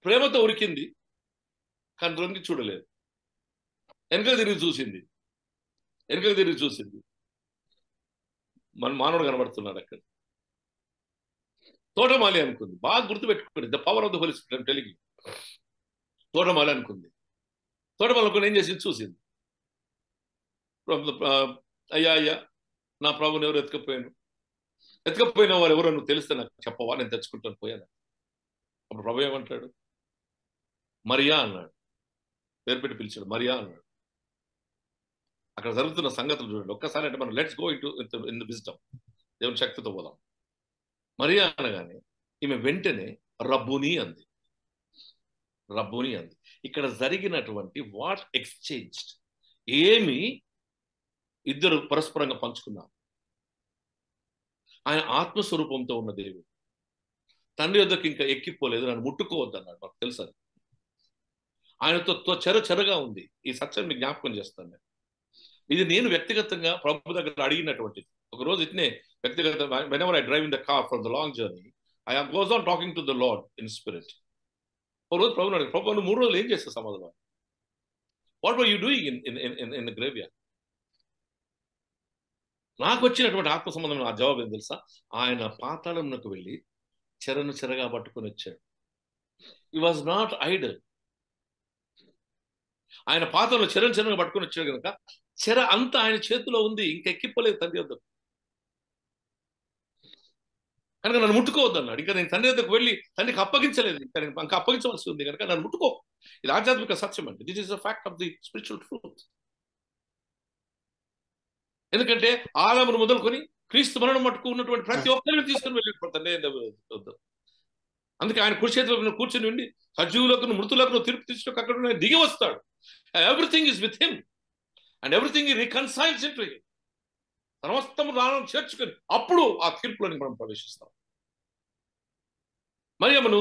A: ప్రేమతో ఉరికింది కానీ రొంగి చూడలేదు. వెనకలు తిరిగి చూసింది. మన మానవుడు కనబడుతున్నాడు అక్కడ. తోటమాలి అనుకుంది. బాగా గుర్తుపెట్టుకోండి, the power of the Holi Spirit I'm telling you. తోటమాలి అనుకుంది. తోటమాలి అనుకుని ఏం చేసింది? చూసింది. అయ్యా నా ప్రభుని ఎవరు ఎత్తుకపోయిన వారు ఎవరో నువ్వు తెలిస్తే నాకు చెప్పవా, నేను తెచ్చుకుంటాను పోయాను. అప్పుడు ప్రభు ఏమంటాడు? మరియా అన్నాడు. పేరు పెట్టి పిలిచాడు. మరియా అన్నాడు. అక్కడ జరుగుతున్న సంగతులు చూడండి ఒక్కసారి. అంటే మనం let's go in the wisdom, దేవుని శక్తితో పోదాం. మరియా అనగానే ఈమె వెంటనే రబ్బుని అంది. ఇక్కడ జరిగినటువంటి వాట్ ఎక్స్చేంజ్డ్, ఏమి ఇద్దరు పరస్పరంగా పంచుకున్నారు. ఆయన ఆత్మస్వరూపంతో ఉన్న దేవుడు తండ్రి వద్దకు ఇంకా ఎక్కిపోలేదు, నన్ను ముట్టుకోవద్దు అన్నాడు. మాకు తెలుసు అది. ఆయనతో చెరగా ఉంది. ఈ సత్యాన్ని మీకు జ్ఞాపకం చేస్తాను నేను. ఇది నేను వ్యక్తిగతంగా ప్రభు దగ్గర అడిగినటువంటిది. ఒక రోజు ఇట్నే వ్యక్తిగత, whenever I drive in the car for the long journey, I goes on talking to the Lord in spirit. ఒక రోజు ప్రభు అడిగి, ప్రభు నువ్వు 3 రోజులు ఏం చేస్తావు సమాధిలో? What were you doing in the graveyard? నాకు వచ్చినటువంటి ఆత్మ సంబంధం ఆ జవాబు ఏం తెలుసా? ఆయన పాతాళంలోకి వెళ్ళి చెరగా పట్టుకొని వచ్చాడు. He was not idle. ఆయన పాత్రలో చెరగా పట్టుకొని వచ్చాడు కనుక చెర అంతా ఆయన చేతిలో ఉంది, ఇంకా ఎక్కిపోలేదు తండ్రి వద్దకు. కనుక నన్ను ముట్టుకోవద్దు అన్నాడు. ఇంకా నేను తండ్రి వద్దకు వెళ్ళి తండ్రికి అప్పగించలేదు, ఇంకా అప్పగించవలసి ఉంది కనుక నన్ను ముట్టుకో. ఇది ఆధ్యాత్మిక సత్యం అండి. This is the fact of the spiritual truth. ఎందుకంటే ఆదామును మొదలుకొని క్రీస్తు మరణం మట్టుకు ఉన్నటువంటి ప్రతి ఒక్కరిని తీసుకుని వెళ్ళిపోతాను. అందుకే ఆయన కుడి చేతిలో కూర్చొని ఉండి సజీవులకు మృతులకు తీర్పు తీర్చుకు అక్కడ దిగి వస్తాడు. Everything is with him and everything ఈ రికన్సైల్స్ ఇంటూ హిమ్. సమస్తం దానం చేర్చుకొని అప్పుడు ఆ తీర్పులోని మనం ప్రవేశిస్తాం. మరియమ్మ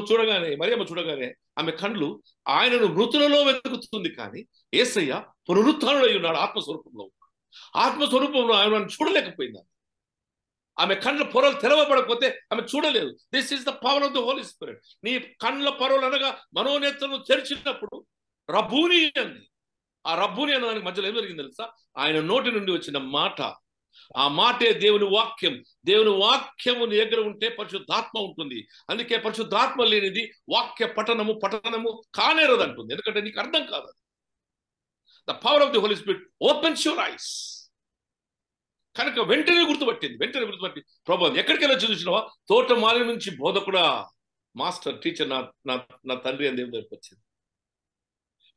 A: చూడగానే ఆమె కళ్ళు ఆయనను మృతులలో వెతుకుతుంది, కానీ యేసయ్య పునరుత్థానుడై ఉన్నాడు, ఆత్మస్వరూపంలో. ఆత్మస్వరూపంలో ఆయన చూడలేకపోయింది. ఆమె కళ్ళ పొరలు తెరవబడకపోతే ఆమె చూడలేదు. This is the power of the Holi Spirit. నీ కళ్ళ పొరలు అనగా మనోనేత్రను తెరిచినప్పుడు రబ్బూని అంది. ఆ రబ్బూని అన్న దానికి మధ్యలో ఏం జరిగింది తెలుసా? ఆయన నోటి నుండి వచ్చిన మాట, ఆ మాటే దేవుని వాక్యం. దేవుని వాక్యము నీ దగ్గర ఉంటే పరిశుద్ధాత్మ ఉంటుంది. అందుకే పరిశుద్ధాత్మ లేనిది వాక్య పఠనము కానేరదు అంటుంది. ఎందుకంటే నీకు అర్థం కాదు. The power of the Holi Spirit opens your eyes. కనుక వెంటనే గుర్తుపట్టి ప్రభు ఎక్కడికి వెళ్ళొచ్చు చూసినావా? తోటమాలి నుంచి బోధకుడా, మాస్టర్, టీచర్, నా తండ్రి అని దేవుని దగ్గరికి వచ్చింది.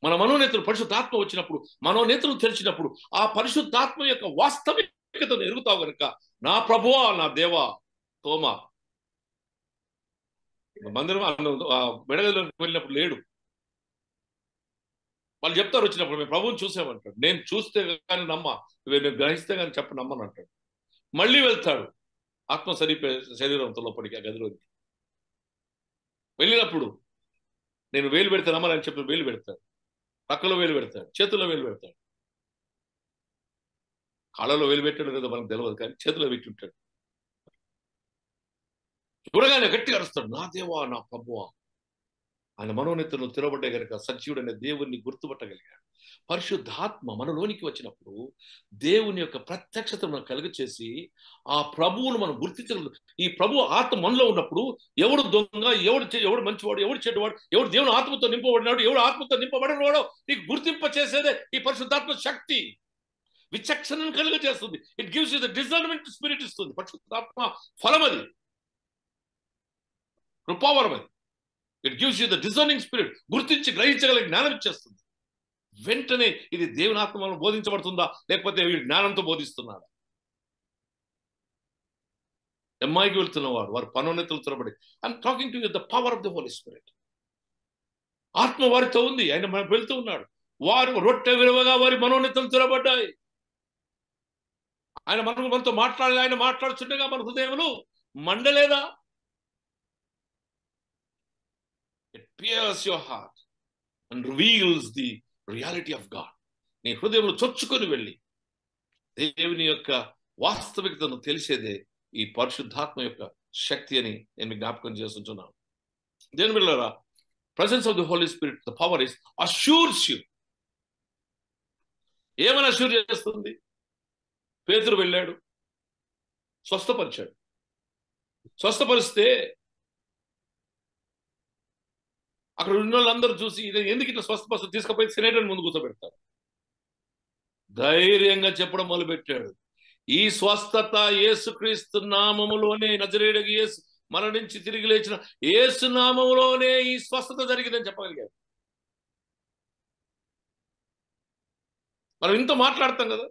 A: మన మనోనేత్రులు పరిశుద్ధాత్మ వచ్చినప్పుడు, మనోనేత్రులు తెరిచినప్పుడు ఆ పరిశుద్ధాత్మ యొక్క వాస్తవికతను ఎరుగుతావు కనుక నా ప్రభువా, నా దేవా. తోమా మందిరం మెడగదిలోకి వెళ్ళినప్పుడు లేడు. వాళ్ళు చెప్తారు వచ్చినప్పుడు, మేము ప్రభువుని చూసామంటాడు. నేను చూస్తే కానీ నమ్మ, నేను గ్రహిస్తే కానీ నమ్మని అంటాడు. మళ్ళీ వెళ్తాడు ఆత్మ శరీరంతో లోపలికి, ఆ గదిలోకి వెళ్ళినప్పుడు నేను వేలు పెడితే నమ్మని చెప్పి వేలు పెడతాడు, పక్కలో వేలు పెడతాడు, చేతుల్లో వేలు పెడతాడు. కాళ్ళలో వేలు పెట్టాడు కదా మనకు తెలియదు, కానీ చేతిలో పెట్టి ఉంటాడు. చూడగానే గట్టిగా అరుస్తాడు, నా దేవా, నా ప్రభువా. ఆయన మనోనేత్రులు తెరవబడ్డే కనుక సజీవుడైన దేవుణ్ణి గుర్తుపట్టగలిగాడు. పరిశుద్ధాత్మ మనలోనికి వచ్చినప్పుడు దేవుని యొక్క ప్రత్యక్షతను మనం కలుగచేసి ఆ ప్రభువును మనం గుర్తించగలదు. ఈ ప్రభు ఆత్మ మనలో ఉన్నప్పుడు ఎవడు దొంగ, ఎవడు మంచివాడు, ఎవడు చెడ్డవాడు, ఎవడు దేవుని ఆత్మతో నింపబడినాడు, ఎవడు ఆత్మతో నింపబడినవాడో నీకు గుర్తింప చేసేదే ఈ పరిశుద్ధాత్మ శక్తి. విచక్షణను కలుగచేస్తుంది. It gives you the discernment spirit ఇస్తుంది. పరిశుద్ధాత్మ ఫలం అది, కృపావరం అది. It gives you the discerning spirit. గుర్తించి గ్రహించగల జ్ఞానం ఇచ్చేస్తుంది. వెంటనే ఇది దేవుని ఆత్మలో బోధించబడుతుందా, లేకపోతే వీడు జ్ఞానంతో బోధిస్తున్నాడా? అమ్మాయికి వెళ్తున్నవాడు వారు పనోన్నతులు తెరబడి, I'm talking to you the power of the Holi spirit. ఆత్మ వారితో ఉంది, ఆయన మనకు వెళ్తూ ఉన్నాడు. వారు రొట్టె విలువగా వారి మనోన్నతులు తెరబడ్డాయి. ఆయన మనతో మాట్లాడాలి. ఆయన మాట్లాడుతుండగా మన హృదయములు మండలేదా? It pierces your heart and reveals the reality of God. నీ హృదయంలో చొచ్చుకొని వెళ్ళి దేవుని యొక్క వాస్తవికతను తెలిసేదే ఈ పరిశుద్ధాత్మ యొక్క శక్తి అని నేను జ్ఞాపకం చేస్తున్నాను. దేవుని బిడ్డలారా, presence of the Holy Spirit, the power is assures you. ఏమని అష్యూర్ చేస్తుంది? పేతురు వెళ్ళాడు, స్వస్థపరిచాడు. స్వస్థపరిస్తే అక్కడ ఉన్న వాళ్ళందరూ చూసి ఇది ఎందుకు ఇట్లా స్వస్థపరిస్తే తీసుకుపోయి సినేటర్ ముందు కూర్చోబెడతారు. ధైర్యంగా చెప్పడం మొదలుపెట్టాడు, ఈ స్వస్థత యేసుక్రీస్తు నామములోనే, నజరేయుడగు యేసు మరణించి తిరిగి లేచిన యేసు నామములోనే ఈ స్వస్థత జరిగిందని చెప్పగలిగాడు. మనం ఇంత మాట్లాడతాం కదా,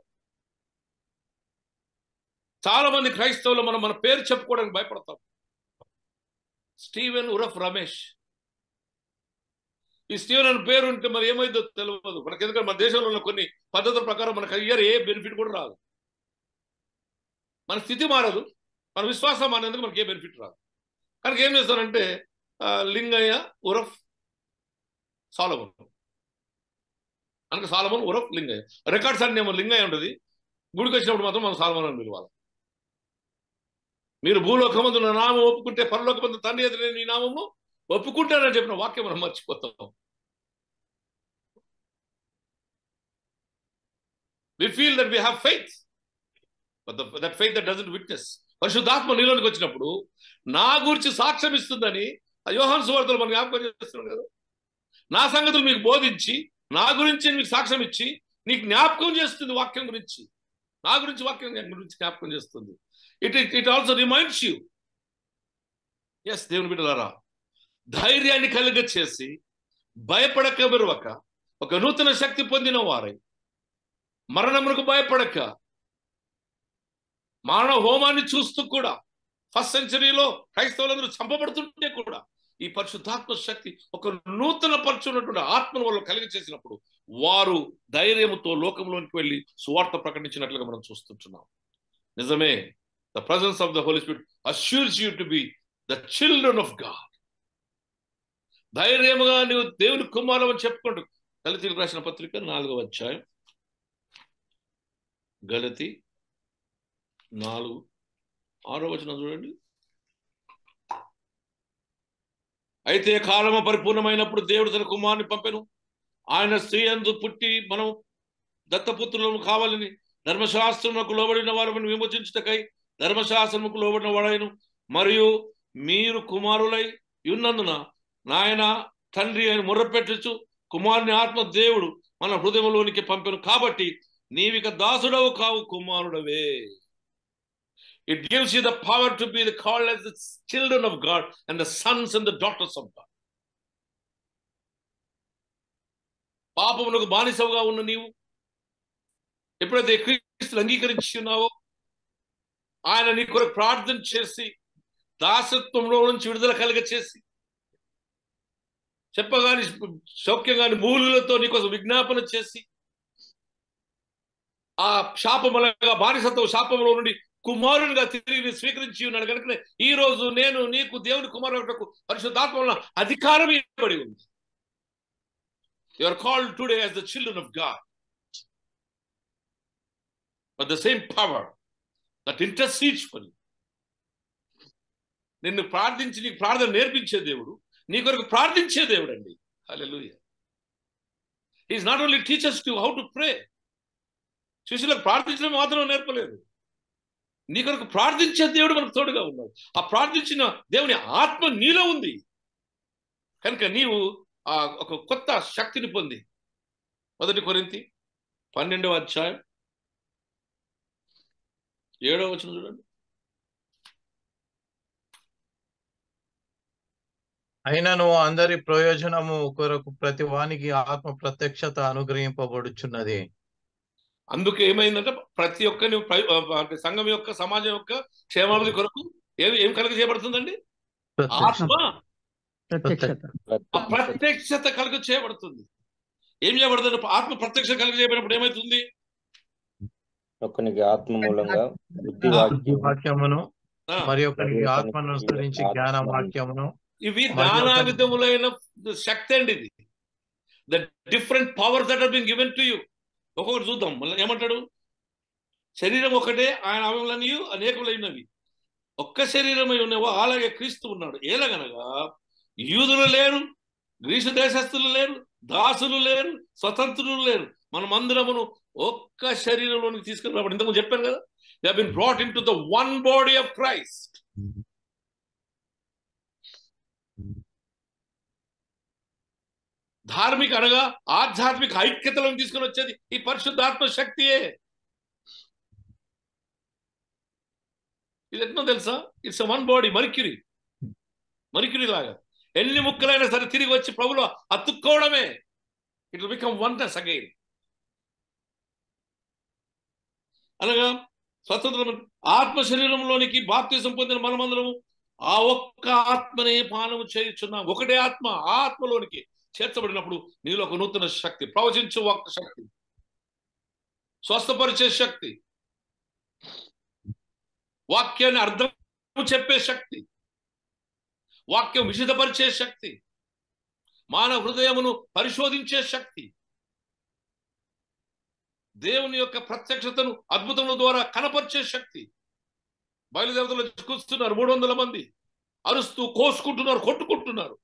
A: చాలా మంది క్రైస్తవులు మన పేరు చెప్పుకోవడానికి భయపడతాం. స్టీవెన్ ఉరఫ్ రమేష్. ఈ స్టీవెన్ అని పేరు ఉంటే మరి ఏమైందో తెలియదు మనకి. ఎందుకంటే మన దేశంలో ఉన్న కొన్ని పద్ధతుల ప్రకారం మనకు అయ్యారు ఏ బెనిఫిట్ కూడా రాదు. మన స్థితి మారదు, మన విశ్వాసం మారేందుకు మనకి ఏ బెనిఫిట్ రాదు. కనుక ఏం చేస్తారంటే లింగయ్య ఉరఫ్ సాలమన్, కనుక సాలమన్ ఉరఫ్ లింగయ్య. రికార్డ్స్ అన్ని ఏమో లింగయ్య ఉంటుంది, గుడికి వచ్చినప్పుడు మాత్రం మనం సాలమన్ అని పిలవాలి. మీరు భూలోకమందు నా నామం ఒప్పుకుంటే పరలోకమందు తండ్రి ఎదురు నీ నామము ఒప్పుకుంటానని చెప్పిన వాక్యం మనం మర్చిపోతాం. We feel that we have faith, but that faith that doesn't witness. పరిశుద్ధాత్మ నీలోనికి వచ్చినప్పుడు నా గురించి సాక్ష్యం ఇస్తుందని యోహాను సువార్తలో మనం జ్ఞాపకం చేస్తున్నాం కదా. నా సంగతులు మీకు బోధించి నా గురించి మీకు సాక్ష్యం ఇచ్చి నీకు జ్ఞాపకం చేస్తుంది వాక్యం గురించి. నా గురించి వాక్యం గురించి జ్ఞాపకం చేస్తుంది. It also reminds you. Yes దేవుని బిడ్డలారా, ధైర్యాన్ని కలుగ చేసి భయపడక విరవక ఒక నూతన శక్తి పొందిన వారై మరణమునకు భయపడక మారణ హోమాన్ని చూస్తూ కూడా, ఫస్ట్ సెంచరీలో క్రైస్తవులందరూ చంపబడుతుంటే కూడా ఈ పరిశుద్ధాత్మ శక్తి ఒక నూతన పరచున్నటువంటి ఆత్మను వాళ్ళు కలిగి చేసినప్పుడు వారు ధైర్యముతో లోకంలోనికి వెళ్ళి సువార్త ప్రకటించినట్లుగా మనం చూస్తుంటున్నాం. నిజమే, the presence of the Holi Spirit assures you to be the children of God. ధైర్యముగా నువ్వు దేవుని కుమారుడు అని చెప్పుకుంటూ గలతీయులకు రాసిన పత్రిక 4వ అధ్యాయం, గలతీ 4:6 వచనం చూడండి. అయితే కాలము పరిపూర్ణమైనప్పుడు దేవుడు తన కుమారుని పంపెను. ఆయన స్త్రీ యందు పుట్టి మనం దత్తపుత్రులను కావాలని ధర్మశాస్త్రములకు లోబడిన వారిని విమోచించుటకై ధర్మశాస్త్రముకు లోబడిన వాడైను. మరియు మీరు కుమారులై ఉన్నందున నాయన తండ్రి అని మొర్రపెట్టుచు కుమారుని ఆత్మ దేవుడు మన హృదయంలోనికి పంపెను. కాబట్టి నీవిక దాసుడవు కావు, కుమారుడవే. It gives you the power to be called as the children of God and the sons and the daughters of God. పాపమునకు బానిసవుగా ఉన్న నీవు ఎప్పుడైతే క్రీస్తుని అంగీకరించి ఉన్నావో, ఆయన నీ కొరకు ప్రార్థన చేసి దాసత్వంలో నుంచి విడుదల కలుగ చేసి చెప్పగాని సౌఖ్యంగాని మూలులతో నీకోసం విజ్ఞాపన చేసి ఆ శాపములగా బానిసత్వ శాపంలో నుండి కుమారునిగా తిరిగి స్వీకరించి ఉన్నాడు. కనుక ఈ రోజు నేను నీకు దేవుని కుమారులకు పరిశుద్ధాత్మ వలన అధికారం ఇవ్వబడి ఉంది. You are called today as the children of God, but the same power that intercedes for you. నిన్ను ప్రార్థించి నీకు ప్రార్థన నేర్పించే దేవుడు నీ కొరకు ప్రార్థించే దేవుడు అండి. హల్లెలూయా. He is not only teaches you how to pray. శిష్యులకు ప్రార్థించడం మాత్రం నేర్పలేదు, నీ కొరకు ప్రార్థించే దేవుడు మనకు తోడుగా ఉన్నాడు. ఆ ప్రార్థించిన దేవుని ఆత్మ నీలో ఉంది కనుక నీవు ఆ ఒక కొత్త శక్తిని పొంది 1 కొరింథీ 12వ అధ్యాయం 7వ వచనం చూడండి.
C: అయినను అందరి ప్రయోజనము కొరకు ప్రతి వానికి ఆత్మ ప్రత్యక్షత అనుగ్రహింపబడుచున్నది.
A: అందుకే ఏమైందంటే ప్రతి ఒక్కరి అంటే సంఘం యొక్క సమాజం యొక్క క్షేమాభివృద్ధి కొరకు ఏం కలుగ చేయబడుతుందండి? ఆత్మ ప్రత్యక్షత కలుగ చేయబడుతుంది. ఏం చేయబడుతుంది? ఆత్మ ప్రత్యక్ష కలుగ చేయబడినప్పుడు ఏమైతుంది?
B: ఒకనికి ఆత్మ మూలంగా బుద్ధి
C: వాక్యమును మరి ఒకరికి ఆత్మను అనుసరించి జ్ఞాన వాక్యమును.
A: ఇవి నానా విధములైన శక్తి అండి. ఇది the different powers that have been given to you. ఒక్కొక్కటి చూద్దాం. మళ్ళీ ఏమంటాడు? శరీరం ఒకటే, ఆయన అవయములన్నీ అనేకములైనవి. ఒక్క శరీరమై ఉన్నవో అలాగే క్రీస్తు ఉన్నాడు. ఏలగనగా యూదులు లేరు, గ్రీసు దేశస్థులు లేరు, దాసులు లేరు, స్వతంత్రులు లేరు, మనమందరమును ఒక్క శరీరంలోనికి తీసుకుని రాబడి. ఇంతకు చెప్పాను కదా, they have been brought into the one body of Christ. ధార్మిక అనగా ఆధ్యాత్మిక ఐక్యతలను తీసుకుని వచ్చేది ఈ పరిశుద్ధాత్మ శక్తియే. ఇది ఎట్లా తెలుసా? It's one body. మర్క్యూరీ లాగా ఎన్ని ముక్కలైనా సరే తిరిగి వచ్చి ప్రభులో అతుక్కోవడమే. It will become oneness again. అనగా స్వతంత్రం ఆత్మ శరీరంలోనికి బాప్తిసం పొందిన మనమందరము ఆ ఒక్క ఆత్మనే పానము చేయుచున్నాం. ఒకటే ఆత్మ. ఆ ఆత్మలోనికి చేర్చబడినప్పుడు నీలో ఒక నూతన శక్తి, ప్రవచించే ఒక్క శక్తి, స్వస్థపరిచే శక్తి, వాక్యాన్ని అర్థం చెప్పే శక్తి, వాక్యం విశుద్ధపరిచే శక్తి, మానవ హృదయమును పరిశోధించే శక్తి, దేవుని యొక్క ప్రత్యక్షతను అద్భుతముల ద్వారా కనపరిచే శక్తి. బయలుదేవతలు కూర్చున్నారు 300 మంది, అరుస్తూ కోసుకుంటున్నారు, కొట్టుకుంటున్నారు.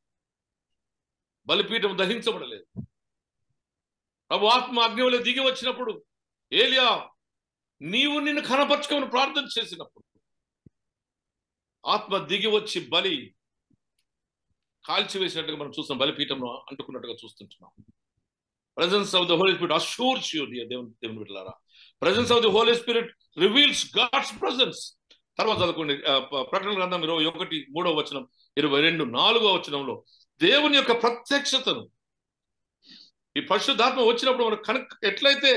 A: బలిపీఠం దహించబడలేదు. ప్రభు ఆత్మ అగ్నివలె దిగి వచ్చినప్పుడు ఏలియా నీవు నిన్ను కనపరచుకోమని ప్రార్థన చేసినప్పుడు ఆత్మ దిగి వచ్చి బలి కాల్చివేసినట్టుగా మనం చూస్తున్నాం. బలిపీఠంలో అంటుకున్నట్టుగా చూస్తుంటున్నాం. Presence of the Holy Spirit assures you, dear దేవుని బిడ్డలారా. Presence of the Holy Spirit reveals God's presence. తర్వాత చదువుకోండి ప్రకటన గ్రంథం 21:3వ వచనం, 22:4వ వచనంలో దేవుని యొక్క ప్రత్యక్షతను ఈ పరిశుద్ధాత్మ వచ్చినప్పుడు మనకు ఎట్లయితే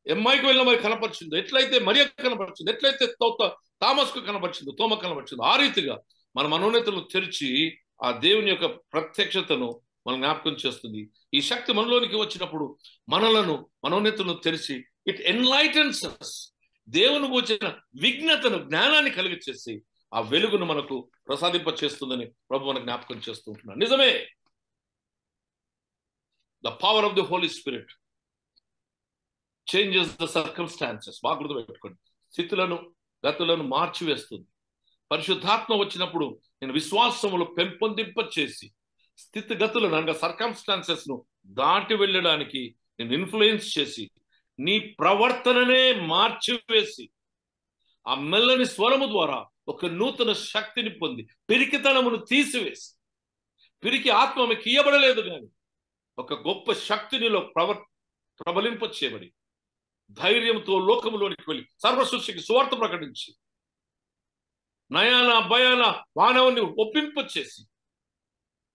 A: ఎమ్మాయికి వెళ్ళిన మరి కనపరిచిందో, ఎట్లయితే మరియకు కనపరిచిందో, ఎట్లయితే తామస్కు కనపరిచిందో, తోమ కనపరిచిందో, ఆ రీతిగా మన మనోనేతలను తెరిచి ఆ దేవుని యొక్క ప్రత్యక్షతను మనం జ్ఞాపకం చేస్తుంది. ఈ శక్తి మనలోనికి వచ్చినప్పుడు మనోన్నతులను తెరిచి ఇట్ ఎన్లైటన్స్ us. దేవుని వచ్చిన విఘ్నతను, జ్ఞానాన్ని కలిగచేసి ఆ వెలుగును మనకు ప్రసాదింప చేస్తుందని ప్రభు మనకు జ్ఞాపకం చేస్తూ ఉంటున్నాడు. నిజమే, the power of the Holi Spirit changes the circumstances. బాగా గుర్తుపెట్టుకోండి, స్థితులను గతులను మార్చివేస్తుంది. పరిశుద్ధాత్మ వచ్చినప్పుడు నేను విశ్వాసములు పెంపొందింప చేసి స్థితిగతులను అనగా సర్కమ్స్టాన్సెస్ ను దాటి వెళ్ళడానికి నేను ఇన్ఫ్లుయెన్స్ చేసి నీ ప్రవర్తననే మార్చివేసి ఆ మెల్లని స్వరము ద్వారా ఒక నూతన శక్తిని పొంది పిరికితనమును తీసివేసి, పిరికి ఆత్మ మీకు ఇయ్యబడలేదు కానీ ఒక గొప్ప శక్తినిలో ప్రబలింప చేయబడి ధైర్యంతో లోకములోనికి వెళ్ళి సర్వసృష్టికి సువార్త ప్రకటించి నయాన భయాన మానవుని ఒప్పింప చేసి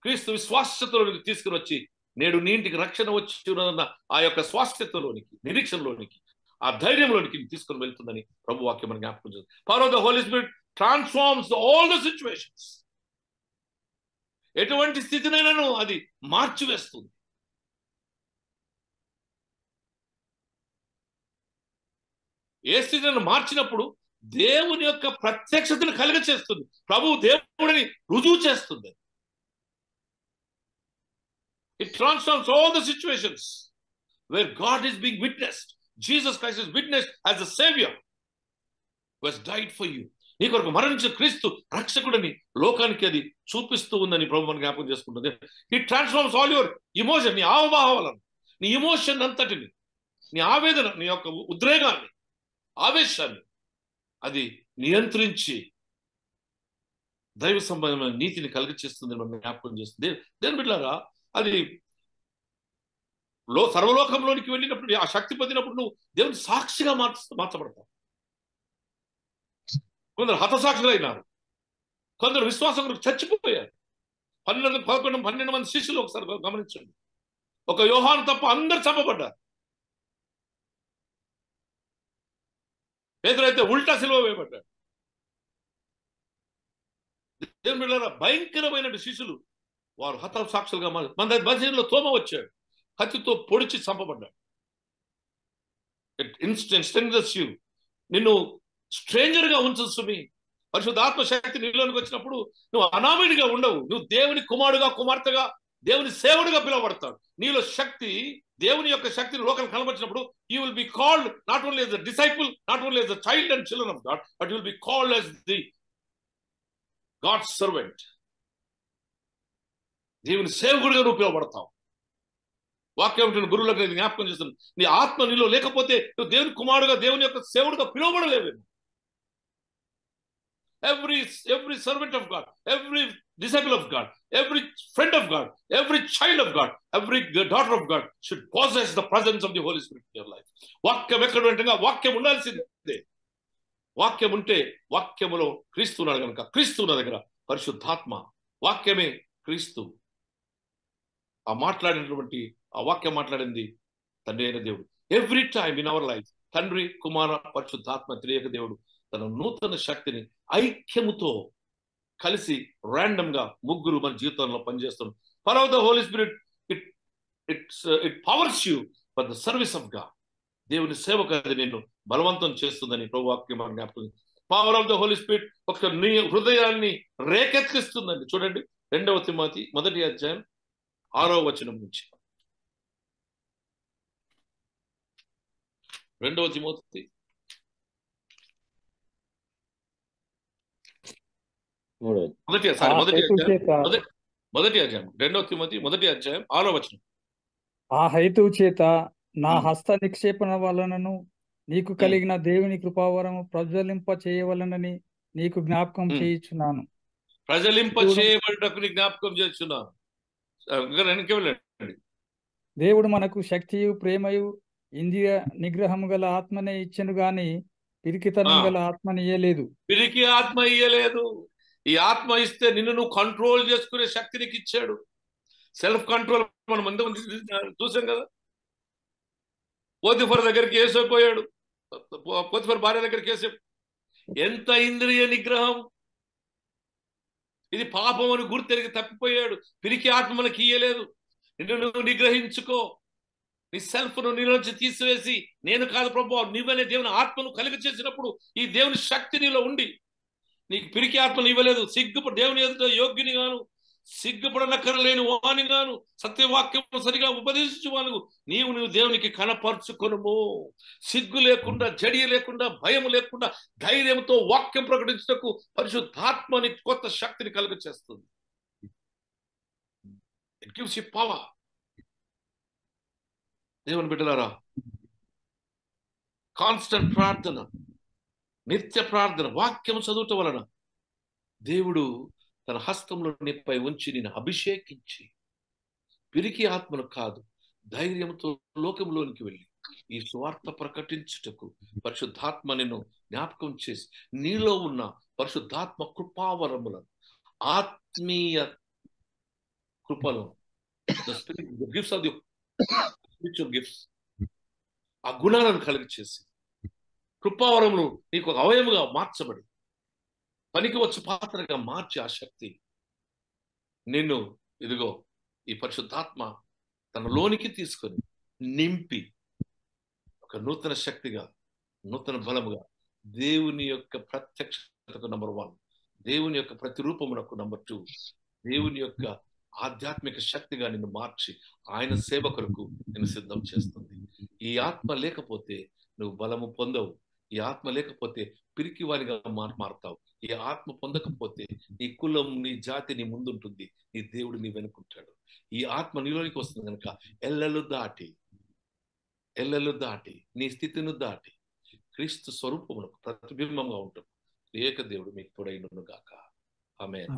A: క్రీస్తు విశ్వాసతలోనికి తీసుకుని వచ్చి నేడు నీ ఇంటికి రక్షణ వచ్చి ఉన్నదన్న ఆ యొక్క స్వాస్థ్యతలోనికి, నిరీక్షణలోనికి, ఆ ధైర్యంలోనికి తీసుకుని వెళ్తుందని ప్రభు వాక్యం మనం జ్ఞాపకం చేస్తుంది. Power of the Holi Spirit transforms all the situations. ఎటువంటి స్థితినైనాను అది మార్చివేస్తుంది. ఏ స్థితిని మార్చినప్పుడు దేవుని యొక్క ప్రత్యక్షతను కలుగ చేస్తుంది. ప్రభు దేవుడిని రుజువు చేస్తుంది. It transforms all the situations where God is being witnessed. Jesus Christ is witnessed as the Savior who has died for you. నీ కొరకు మరణించిన క్రీస్తు రక్షకుడిని లోకానికి అది చూపిస్తూ ఉందని ప్రభు మనం జ్ఞాపకం చేసుకుంటుంది. It transforms all your emotion, నీ ఆవభావాలను, నీ ఎమోషన్ అంతటిని, నీ ఆవేదన, నీ యొక్క ఉద్రేగాన్ని, ఆవేశాన్ని అది నియంత్రించి దైవ సంబంధమైన నీతిని కలిగచేస్తుంది మనం జ్ఞాపకం చేస్తుంది. దేని బిడ్డలారా, అది సర్వలోకంలోనికి వెళ్ళినప్పుడు ఆ శక్తి పొందినప్పుడు నువ్వు దేవుని సాక్షిగా మార్చబడతావు. కొందరు హతసాక్షులైనారు, కొందరు విశ్వాసం కొరకు చచ్చిపోయారు. 12 మంది శిష్యులు ఒకసారి గమనించండి. ఒక యోహాను తప్ప అందరు చంపబడ్డారు. పేతురు ఉల్టా సిలువ వేయబడ్డాడు. దేవుని బిడ్డలారా, భయంకరమైన శిష్యులు వారు హతసాక్షులుగా మన బజీలో తోమ వచ్చాడు, కత్తితో పొడిచి చంపబడ్డాడు. నిన్ను స్ట్రేంజర్ గా ఉంచుతుంది. పరిశుద్ధాత్మ శక్తి నీలోనికి వచ్చినప్పుడు నువ్వు అనామీడిగా ఉండవు. నువ్వు దేవుని కుమారుడుగా, కుమార్తెగా, దేవుని సేవడుగా పిలువబడతాడు. నీలో శక్తి, దేవుని యొక్క శక్తిని లోకానికి కనబడినప్పుడు you will be called not only as a disciple, not only as a child and children of God, but you will be called as the God's servant. దేవుని సేవకుడిగా నువ్వు పిలువబడతావు. వాక్యం గురువులకు జ్ఞాపకం చేస్తుంది. నీ ఆత్మ నీలో లేకపోతే నువ్వు దేవుని కుమారుడుగా, దేవుని యొక్క సేవకుడిగా పిలువబడలేవు. Every servant of God, every disciple of God, every friend of God, every child of God, every daughter of God should possess the presence of the Holy Spirit in your life. వాక్యం ఎక్కడ ఉంటుందో వాక్యం ఉండాల్సిందే. వాక్యం ఉంటే వాక్యములో క్రీస్తు ఉన్నాడు కనుక, క్రీస్తు ఉన్న దగ్గర పరిశుద్ధాత్మ, వాక్యమే క్రీస్తు. ఆ మాట్లాడినటువంటి ఆ వాక్యం మాట్లాడింది తండ్రి అయిన దేవుడు. Every time in our life తండ్రి, కుమార, పరిశుద్ధాత్మ త్రియేక దేవుడు తన నూతన శక్తిని ఐక్యముతో కలిసి ర్యాండమ్ గా ముగ్గురు మన జీవితంలో పనిచేస్తున్నారు. Power of the Holi Spirit it powers you for the service of God. దేవుని సేవకు అది నిన్ను బలవంతం చేస్తుందని ప్రభు వాక్యం మనం జ్ఞాపకం. Power of the Holi Spirit ఒక నీ హృదయాన్ని రేకెత్తిస్తుందండి. చూడండి 2 తిమోతి 1వ అధ్యాయం 6వ వచనం నుంచి. 2 తిమోతి మొదటి అధ్యాయం 2 తిమోతి 1వ అధ్యాయం 6వ వచనం.
D: ఆ హేతువు చేత నా హస్త నిక్షేపణ వలనను నీకు కలిగిన దేవుని కృపావరము ప్రజ్వలింప చేయవలనని నీకు జ్ఞాపకం చేయుచున్నాను.
A: ప్రజలింప చేయబడుటకు జ్ఞాపకం చేస్తున్నాను.
D: దేవుడు మనకు శక్తియు, ప్రేమయు, ఇంద్రియ నిగ్రహము గల ఆత్మనే ఇచ్చెను గాని పిరికితనం గల ఆత్మని ఇయ్యలేదు.
A: పిరికి ఆత్మ ఇయ్యలేదు. ఈ ఆత్మ ఇస్తే నిన్ను నువ్వు కంట్రోల్ చేసుకునే శక్తి నీకు ఇచ్చాడు. సెల్ఫ్ కంట్రోల్ మనం ఎంతమంది చూసాం కదా. పోతిఫర్ దగ్గరికి వేసైపోయాడు, పోతిఫర్ భార్య దగ్గరికి వేసే. ఎంత ఇంద్రియ నిగ్రహం! ఇది పాపం అని గుర్తెరిగి తప్పిపోయాడు. పిరికి ఆత్మ మనకి ఇయ్యలేదు. నిన్ను నువ్వు నిగ్రహించుకో. నీ సెల్ఫ్ను నీలోంచి తీసివేసి, నేను కాదు ప్రభువా నీవనే దేవుని ఆత్మను కలిగి చేసినప్పుడు ఈ దేవుని శక్తి నీలో ఉండి నీకు పిరికి ఆత్మను ఇవ్వలేదు. దేవుని ఎదుట యోగ్యుని గాను, సిగ్గుపడనక్కరలేని వాని గాను, సత్యవాక్యం సరిగా ఉపదేశించువాను నువ్వు దేవునికి కనపరుచుకొనుము. సిగ్గు లేకుండా, జడి లేకుండా, భయం లేకుండా ధైర్యంతో వాక్యం ప్రకటించుటకు పరిశుద్ధాత్మని కొత్త శక్తిని కలుగ చేస్తుంది. It gives you power. దేవుని బిడ్డలారా, కాన్స్టెంట్ ప్రార్థన, నిత్య ప్రార్థన, వాక్యం చదువుట వలన దేవుడు తన హస్తంలో నీపై ఉంచి నేను అభిషేకించి పిరికి ఆత్మను కాదు, ధైర్యంతో లోకంలోనికి వెళ్ళి ఈ సువార్త ప్రకటించుటకు పరిశుద్ధాత్మ నిన్ను జ్ఞాపకం చేసి నీలో ఉన్న పరిశుద్ధాత్మ కృపావరములను, ఆత్మీయ కృపను, gifts of the spiritual gifts, ఆ గుణాలను కలిగి చేసి కృపావరములు నీకు ఒక అవయముగా మార్చబడి పనికి వచ్చే పాత్రగా మార్చి ఆ శక్తి నిన్ను ఇదిగో ఈ పరిశుద్ధాత్మ తన లోనికి తీసుకొని నింపి ఒక నూతన శక్తిగా, నూతన బలముగా, దేవుని యొక్క ప్రత్యక్షతకు నంబర్ 1, దేవుని యొక్క ప్రతిరూపమునకు నంబర్ 2, దేవుని యొక్క ఆధ్యాత్మిక శక్తిగా నిన్ను మార్చి ఆయన సేవ కొరకు నిన్ను సిద్ధం చేస్తుంది. ఈ ఆత్మ లేకపోతే నువ్వు బలము పొందవు. ఈ ఆత్మ లేకపోతే పిరికి వారిగా మారుతావు. ఈ ఆత్మ పొందకపోతే నీ కులం, నీ జాతి నీ ముందుంటుంది, నీ దేవుడు నీ వెనుకుంటాడు. ఈ ఆత్మ నీలోనికి వస్తుంది కనుక ఎల్లలు దాటి నీ స్థితిని దాటి క్రీస్తు స్వరూపమునకు ప్రతిబింబంగా ఉంటుంది. ఏక దేవుడు మీకు తోడైనను గాక. ఆమేన్.